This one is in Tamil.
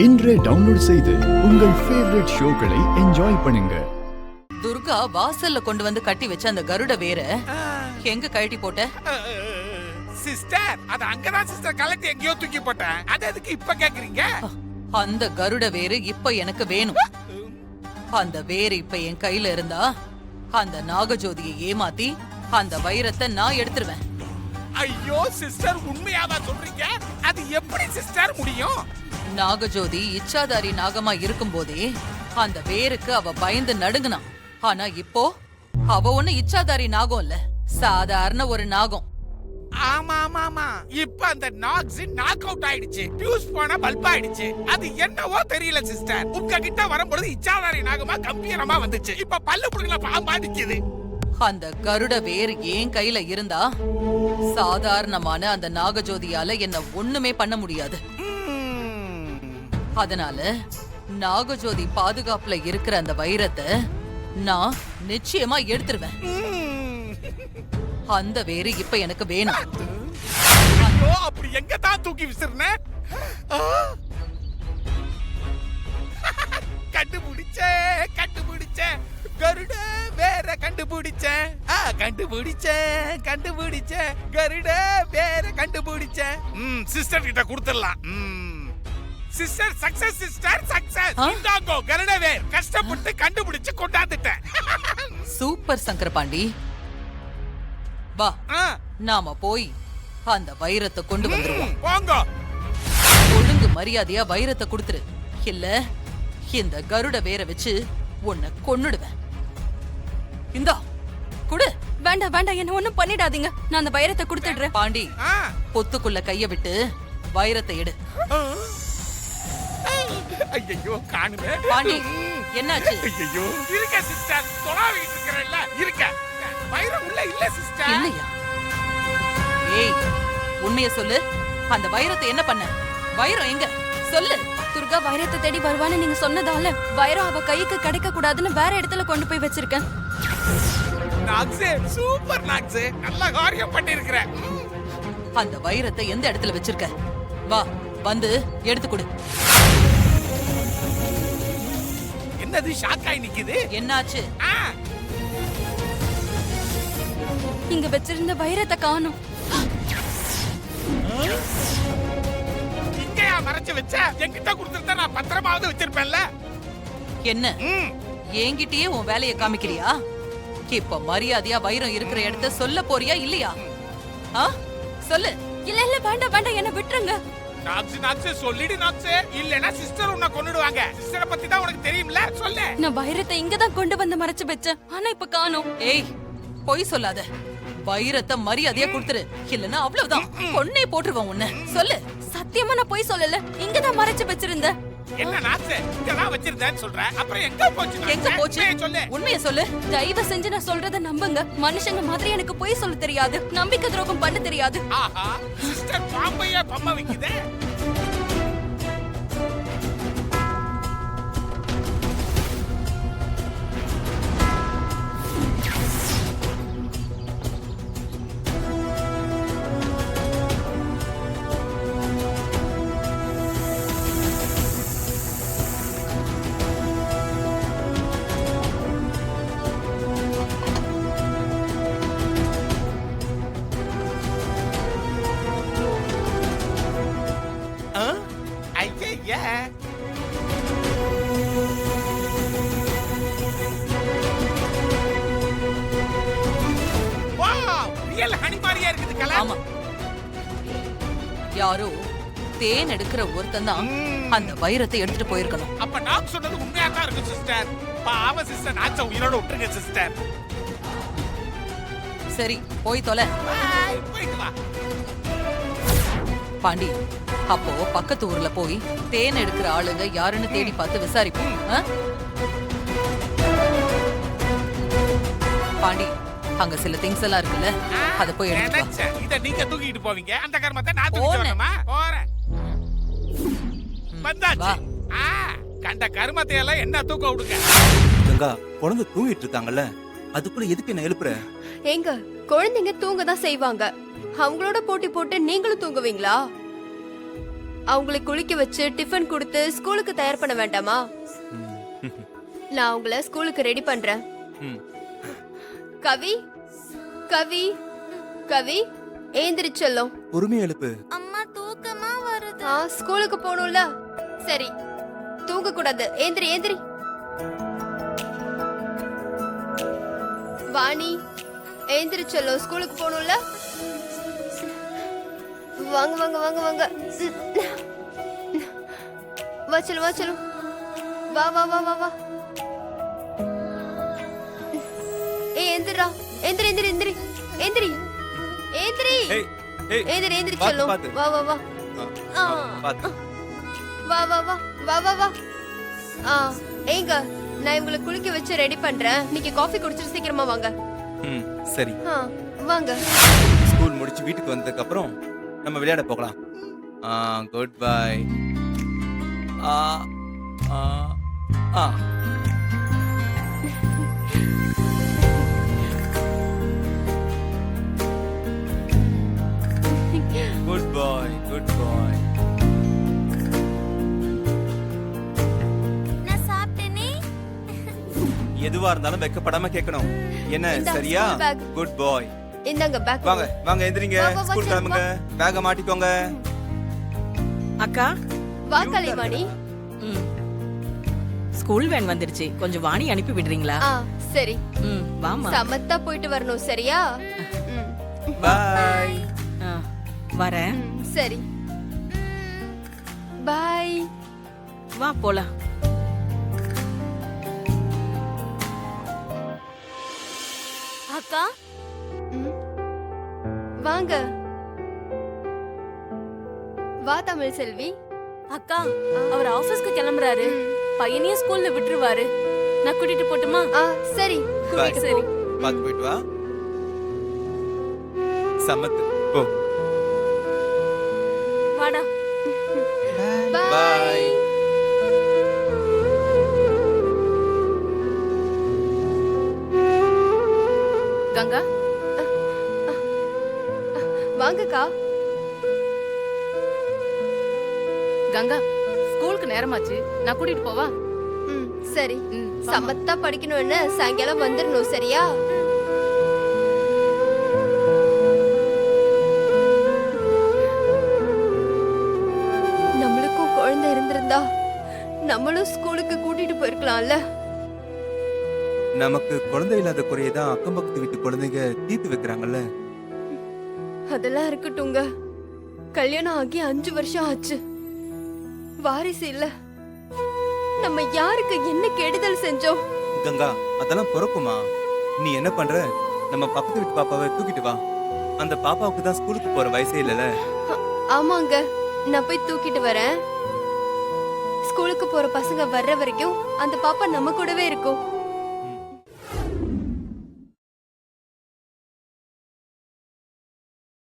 இன்றே டவுன்லோட் செய்து உங்கள் ஃபேவரட் ஷோக்களை என்ஜாய் பண்ணுங்க. துர்கா வாசல்ல கொண்டு வந்து கட்டி வச்ச அந்த கருட வேற எங்க கழட்டி போட்ட? சிஸ்டர், அது அங்கதான் சிஸ்டர் கலட்டி எங்கேயோ தூக்கி போட்டேன். அது எதுக்கு இப்ப கேக்குறீங்க? அந்த கருட வேறு இப்ப எனக்கு வேணும். அந்த வேறு இப்ப என் கையில இருந்தா அந்த நாகஜோதியை ஏமாத்தி அந்த வைரத்தை நான் எடுத்துருவேன். ஐயோ சிஸ்டர், உண்மையாதான் சொல்றீங்க? அது எப்படி சிஸ்டர் முடியும்? நாகஜோதி இச்சாதாரி நாகமா இருக்கும் போதே அந்த வேருக்கு அவ பயந்து நடுங்கினான். ஆனா இப்போ அவ ஒண்ணு இச்சாதாரி நாகம் இல்ல, சாதாரண ஒரு நாகம். ஆமா ஆமா ஆமா, இப்ப அந்த நாக்ஸ் நாக் அவுட் ஆயிடுச்சு. பியூஸ் போன பல்ப் ஆயிடுச்சு. அது என்னவோ தெரியல சிஸ்டர். உங்க கிட்ட வரும்போது இச்சாதாரி நாகமா கம்பீரமா வந்துச்சு. இப்ப பல்லு புடுங்கல பாம்பா நிக்குது. அந்த கருட வேர் என் கையில இருந்தா சாதாரணமான அந்த நாகஜோதியால என்ன ஒண்ணுமே பண்ண முடியாது. அதனால நாகஜோதி பாதுகாப்புல இருக்கிற அந்த வைரத்தை நான் நிச்சயமா எடுத்துருவேன். அந்த வேறு இப்ப எனக்கு வேணும். ஐயோ, அப்படி எங்க தான் தூக்கி விசிறன? கண்டுபிடிச்சே கருட வேற கண்டுபிடிச்சேன். கண்டுபிடிச்சேன் கருட வேற கண்டுபிடிச்சேன். சிஸ்டர் கிட்ட கொடுத்துடலாம். Sister success, sister success. இந்தாங்கோ கருட வேர். கஷ்டப்பட்டு கண்டுபிடிச்சு கொண்டாந்துட்டேன். சூப்பர் சங்கரபாண்டி, வா நாம போய் அந்த வைரத்தை கொண்டு வந்துருவோம். போங்க. ஒழுங்கு மரியாதையா வைரத்தை கொடுத்துரு, இல்ல இந்த கருட வேற வச்சு உன்னை கொன்னுடுவேன். இந்தா குடு. வேண்டாம் வேண்டாம், என்ன ஒண்ணும் பண்ணிடாதீங்க. நான் அந்த வைரத்தை கொடுத்துடுறேன். பாண்டி, பொத்துக்குள்ள கைய விட்டு வைரத்தை எடு. ஐயோ காணுமே. பாண்டி, என்னாச்சு? ஐயோ இருக்க சிஸ்டர், தொலாவிட்டு இருக்கறல்ல இருக்க. வைரம் உள்ள இல்ல சிஸ்டர். இல்லையா? ஏய், உண்மையை சொல்லு. அந்த வைரத்தை என்ன பண்ண? வைரம் எங்க? சொல்லு. துர்கா வைரத்தை தேடி வருவான்னு நீங்க சொன்னதால வைரம் அவ கைக்கு கிடைக்க கூடாதுன்னு வேற இடத்துல கொண்டு போய் வச்சிருக்கேன். நாக்ஸே, சூப்பர் நாக்ஸே, நல்ல காரியம் பண்ணிருக்கற. அந்த வைரத்தை எந்த இடத்துல வச்சிருக்க? வா, வந்து எடுத்து கொடு. என்னது ஷாக்காய் நிக்குது? என்னாச்சு? இங்க வச்சிருந்த வைரத்தை காணோம். இங்கயா மறைச்சு வச்ச? என்கிட்ட கொடுத்துட்டா நான் பத்திரமாவது வச்சிருப்பேன்ல. என்ன என்கிட்டயே உன் வேலையை காமிக்கிறியா? இப்ப மரியாதையா வைரம் இருக்கிற இடத்த சொல்ல போறியா இல்லையா? சொல்லு. இல்ல இல்ல வேண்டாம் வேண்டாம், என்ன விட்டுருங்க. நாக்ஸ் சொல்லிடு நாக்ஸ், இல்லனா சிஸ்டர் உன்னை கொன்னுடுவாங்க. சிஸ்டரை பத்தி தான் உனக்கு தெரியும்ல, சொல்லு. நான் வைரத்தை இங்க தான் கொண்டு வந்து மறைச்சு வச்சேன், ஆனா இப்ப காணோம். ஏய், பொய் சொல்லாத. வைரத்தை மரியாதையா கொடுத்துரு, இல்லனா அவ்வளவுதான், கொன்னே போட்டுருவான் உன்னை. சொல்லு. சத்தியமா நான் பொய் சொல்லல, இங்க தான் மறைச்சு வச்சிருந்தேன். என்ன நாக்ஸ், இங்க தான் வச்சிருந்தேன்னு சொல்ற, அப்புறம் எங்க போச்சு? எங்க போச்சு? சொல்லு, உண்மையை சொல்லு. தயவு செஞ்சு நான் சொல்றத நம்புங்க. மனுஷங்க மாதிரி எனக்கு பொய் சொல்ல தெரியாது, நம்பிக்கை துரோகம் பண்ண தெரியாது. ஆஹா, சிஸ்டர் பாம்பையா பம்மா வைக்குதே. ஆமா, யாரோ தேன் எடுக்கிற ஒருத்தன் தான் அந்த வைரத்தை எடுத்துட்டு போயிருக்கணும். அப்ப நான் சொன்னது உண்மையா தான் இருக்கு சிஸ்டர். பாவ சிஸ்டர், நாச்ச உயிரோட விட்டுருங்க சிஸ்டர். சரி, போய் தொலை. போயிட்டு வா. பாண்டி, அப்போ பக்கத்து ஊர்ல போய் தேன் எடுக்கிற ஆளுங்க யாருன்னு தேடி பார்த்து விசாரிப்போம். பாண்டி, அங்க சில திங்ஸ் எல்லாம் இருக்குல்ல, அத போய் எடுத்து வா. இத நீங்க தூக்கிட்டு போவீங்க, அந்த கர்மத்தை நான் தூக்கிட்டு வரணுமா? போறேன். வந்தாச்சு. கண்ட கர்மத்தை எல்லாம் என்ன தூக்க விடுங்க. கங்கா, குழந்தை தூங்கிட்டு இருக்காங்கல்ல, அதுக்குள்ள எதுக்கு என்ன எழுப்புற? ஏங்க, குழந்தைங்க தூங்க தான் செய்வாங்க. அவங்களோட போட்டி போட்டு நீங்களும் தூங்குவீங்களா? அவங்களை குளிக்க வச்சு டிஃபன் கொடுத்து ஸ்கூலுக்கு தயார் பண்ண வேண்டாமா? நான் அவங்கள ஸ்கூலுக்கு ரெடி பண்றேன். ம். கவி கவி கவி ஏந்திரிச்செல்லும். பொறுமையா எழுப்பு. அம்மா தூக்கமா வருது. ஸ்கூலுக்கு போகணும்ல. சரி, தூங்க கூடாது. ஏந்திரி ஏந்திரி. வாணி ஏந்திரிச்செல்லும், ஸ்கூலுக்கு போகணும்ல. வாங்க வாங்க வாங்க வாங்க. வா செல்லும், வா செல்லும். வா வா வா வா வா. எந்திரா, எந்திரி எந்திரி எந்திரி எந்திரி எந்திரி ஏய் ஏய் எந்திரி எந்திரி பாத்து, செல்லும். பாத்து. வா வா வா. பாத்து. வா வா வா வா வா வா. ஏங்க, நான் இவங்களை குளிக்க வச்சு ரெடி பண்றேன். நீங்க காஃபி குடிச்சிட்டு சீக்கிரமா வாங்க. ம் சரி. வாங்க. ஸ்கூல் முடிச்சு வீட்டுக்கு வந்ததுக்கு அப்புறம் நம்ம விளையாட போகலாம். Good bye. ஆ ஆ ஆ குட் பாய், குட் பாய். நான் சாப்பிட்டேனே. எதுவா இருந்தாலும் வெக்கப்படாம கேட்கணும். என்ன இந்தா, சரியா? school bag. குட் பாய். இந்தாங்க பேக். வாங்க வாங்க எந்திரிங்க. வா, வா, வா, ஸ்கூல் சரி, கிளம்புங்க. பேக மாட்டிக்கோங்க. அக்கா வா கலைவாணி. ஸ்கூல் வேன் வந்துருச்சு, கொஞ்சம் வாணி அனுப்பி விடுறீங்களா? சரி. வாமா. சமத்தா போயிட்டு வரணும், சரியா? பாய். வரேன். சரி, பாய். வா போலாம். அக்கா வாங்க. வா தமிழ் செல்வி. அக்கா, அவர் ஆபீஸ்க்கு கிளம்புறாரு. பையனையும் ஸ்கூல்ல விட்டுருவாரு. நான் கூட்டிட்டு போட்டுமா? சரி, கூட்டிட்டு சரி. போ. பாத்து போயிட்டு வா. சமத்து போ. வாடா. பாய். கங்கா, வாங்கக்கா. கங்கா, ஸ்கூலுக்கு நேரமாச்சு. நான் கூட்டிட்டு போவா? சரி. சமத்தா படிக்கணும்னு சாயங்காலம் வந்துடணும், சரியா? நம்மளுக்கும் குழந்தை இருந்திருந்தா நம்மளும் ஸ்கூலுக்கு கூட்டிட்டு போயிருக்கலாம்ல. நமக்கு குழந்தை இல்லாத குறையதான் அக்கம் பக்கத்து வீட்டு குழந்தைங்க தீர்த்து வைக்கிறாங்கல்ல. அதெல்லாம் இருக்கட்டுங்க. கல்யாணம் ஆகி 5 வருஷம் ஆச்சு. வாரிசு இல்ல. நம்ம யாருக்கு என்ன கெடுதல் செஞ்சோம்? கங்கா, அதெல்லாம் பொறுக்குமா? நீ என்ன பண்ற? நம்ம பக்கத்து வீட்டு பாப்பாவை தூக்கிட்டு வா. அந்த பாப்பாவுக்கு தான் ஸ்கூலுக்கு போற வயசே இல்லல. ஆமாங்க, நான் போய் தூக்கிட்டு வரேன். ஸ்கூலுக்கு போற பசங்க வர்ற வரைக்கும் அந்த பாப்பா நம்ம கூடவே இருக்கும்.